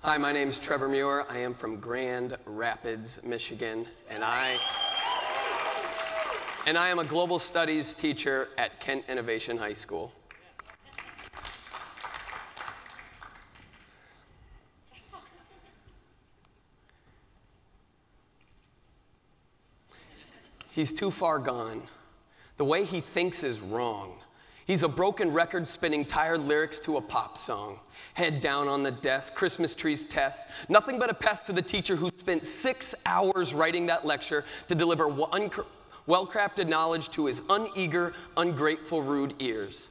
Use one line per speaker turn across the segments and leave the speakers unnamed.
Hi, my name is Trevor Muir. I am from Grand Rapids, Michigan, and I am a global studies teacher at Kent Innovation High School. He's too far gone. The way he thinks is wrong. He's a broken record spinning tired lyrics to a pop song. Head down on the desk, Christmas trees test. Nothing but a pest to the teacher who spent 6 hours writing that lecture to deliver well-crafted knowledge to his uneager, ungrateful, rude ears.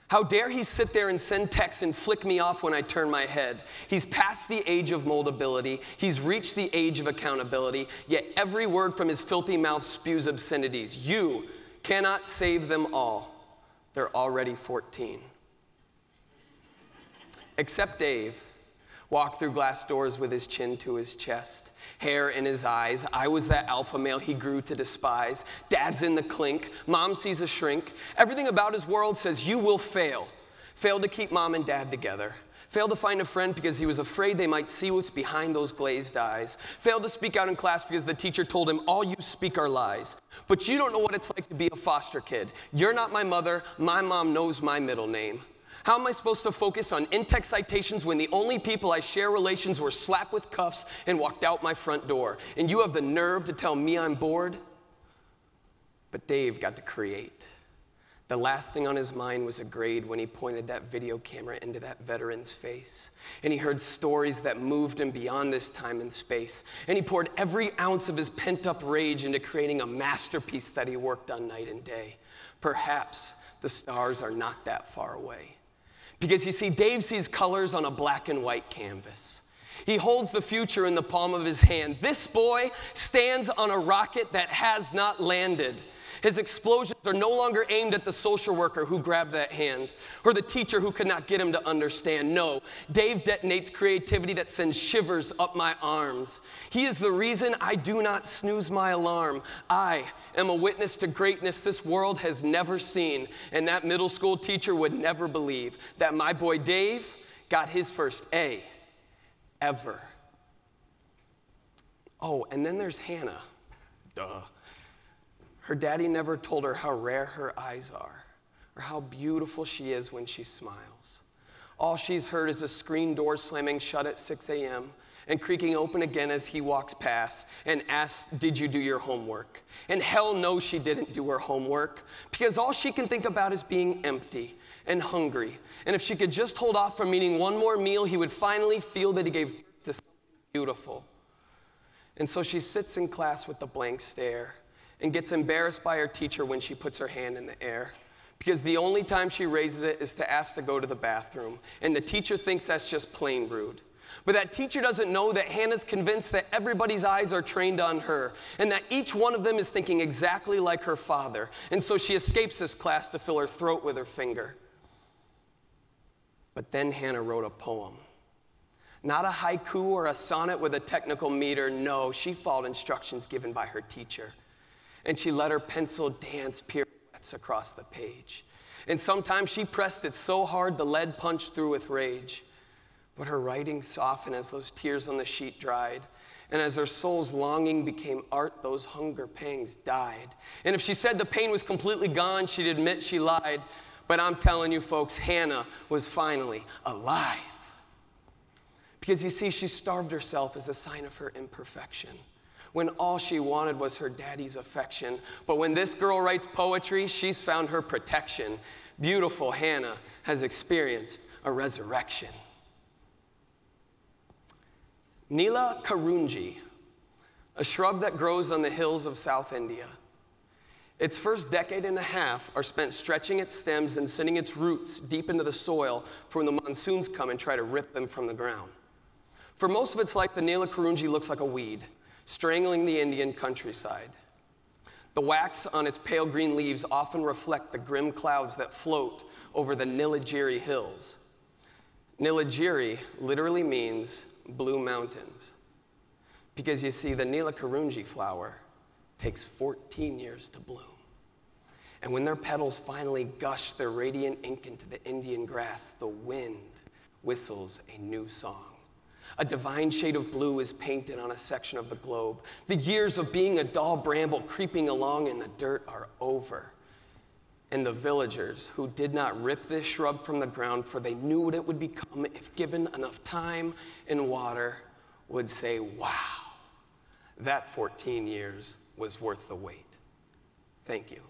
How dare he sit there and send texts and flick me off when I turn my head. He's past the age of moldability. He's reached the age of accountability. Yet every word from his filthy mouth spews obscenities. You cannot save them all. They're already 14. Except Dave walked through glass doors with his chin to his chest, hair in his eyes. I was that alpha male he grew to despise. Dad's in the clink. Mom sees a shrink. Everything about his world says you will fail. Fail to keep mom and dad together. Failed to find a friend because he was afraid they might see what's behind those glazed eyes. Failed to speak out in class because the teacher told him, all you speak are lies. But you don't know what it's like to be a foster kid. You're not my mother. My mom knows my middle name. How am I supposed to focus on NTAC citations when the only people I share relations were slapped with cuffs and walked out my front door? And you have the nerve to tell me I'm bored? But Dave got to create. The last thing on his mind was a grade when he pointed that video camera into that veteran's face. And he heard stories that moved him beyond this time and space. And he poured every ounce of his pent-up rage into creating a masterpiece that he worked on night and day. Perhaps the stars are not that far away. Because you see, Dave sees colors on a black and white canvas. He holds the future in the palm of his hand. This boy stands on a rocket that has not landed. His explosions are no longer aimed at the social worker who grabbed that hand or the teacher who could not get him to understand. No, Dave detonates creativity that sends shivers up my arms. He is the reason I do not snooze my alarm. I am a witness to greatness this world has never seen, and that middle school teacher would never believe that my boy Dave got his first A ever. Oh, and then there's Hannah. Duh. Her daddy never told her how rare her eyes are or how beautiful she is when she smiles. All she's heard is a screen door slamming shut at 6 a.m. and creaking open again as he walks past and asks, did you do your homework? And hell no, she didn't do her homework because all she can think about is being empty and hungry. And if she could just hold off from eating one more meal, he would finally feel that he gave birth to something beautiful. And so she sits in class with the blank stare and gets embarrassed by her teacher when she puts her hand in the air. Because the only time she raises it is to ask to go to the bathroom. And the teacher thinks that's just plain rude. But that teacher doesn't know that Hannah's convinced that everybody's eyes are trained on her and that each one of them is thinking exactly like her father. And so she escapes this class to fill her throat with her finger. But then Hannah wrote a poem. Not a haiku or a sonnet with a technical meter. No, she followed instructions given by her teacher. And she let her pencil dance pirouettes across the page. And sometimes she pressed it so hard the lead punched through with rage. But her writing softened as those tears on the sheet dried. And as her soul's longing became art, those hunger pangs died. And if she said the pain was completely gone, she'd admit she lied. But I'm telling you folks, Hannah was finally alive. Because you see, she starved herself as a sign of her imperfection, when all she wanted was her daddy's affection. But when this girl writes poetry, she's found her protection. Beautiful Hannah has experienced a resurrection. Neela Karunji, a shrub that grows on the hills of South India. Its first decade and a half are spent stretching its stems and sending its roots deep into the soil for when the monsoons come and try to rip them from the ground. For most of its life, the Neela Karunji looks like a weed, strangling the Indian countryside. The wax on its pale green leaves often reflect the grim clouds that float over the Nilagiri hills. Nilagiri literally means blue mountains, because you see, the Neela Karunji flower takes 14 years to bloom. And when their petals finally gush their radiant ink into the Indian grass, the wind whistles a new song. A divine shade of blue is painted on a section of the globe. The years of being a dull bramble creeping along in the dirt are over. And the villagers who did not rip this shrub from the ground, for they knew what it would become if given enough time and water, would say, wow, that 14 years was worth the wait. Thank you.